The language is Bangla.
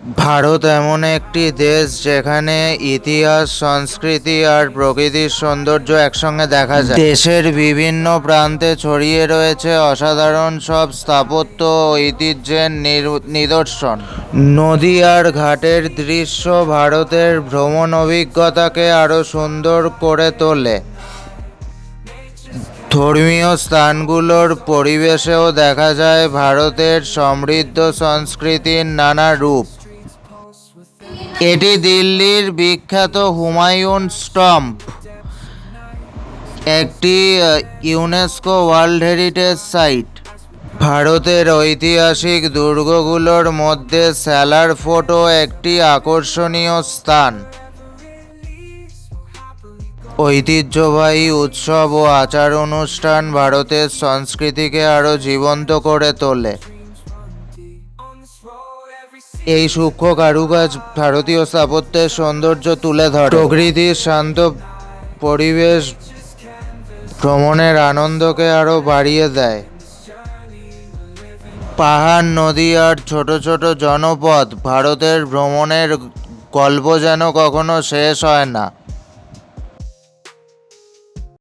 ভারত এমন একটি দেশ যেখানে ইতিহাস, সংস্কৃতি আর প্রকৃতির সৌন্দর্য একসঙ্গে দেখা যায়। দেশের বিভিন্ন প্রান্তে ছড়িয়ে রয়েছে অসাধারণ সব স্থাপত্য ও ঐতিহ্যের নিদর্শন। নদী আর ঘাটের দৃশ্য ভারতের ভ্রমণ অভিজ্ঞতাকে আরও সুন্দর করে তোলে। ধর্মীয় স্থানগুলোর পরিবেশেও দেখা যায় ভারতের সমৃদ্ধ সংস্কৃতির নানা রূপ। এটি দিল্লির বিখ্যাত হুমায়ুনস টম্ব, একটি ইউনেস্কো ওয়ার্ল্ড হেরিটেজ সাইট। ভারতের ঐতিহাসিক দুর্গগুলোর মধ্যে সালার ফোর্টও একটি আকর্ষণীয় স্থান। ঐতিহ্যবাহী উৎসব ও আচার অনুষ্ঠান ভারতের সংস্কৃতিকে আরও জীবন্ত করে তোলে। এই সূক্ষ্ম কারুকাজ ভারতীয় স্থাপত্যের সৌন্দর্য তুলে ধরে। প্রকৃতির শান্ত পরিবেশ ভ্রমণের আনন্দকে আরও বাড়িয়ে দেয়। পাহাড়, নদী আর ছোট ছোট জনপদ ভারতের ভ্রমণের গল্প যেন কখনো শেষ হয় না।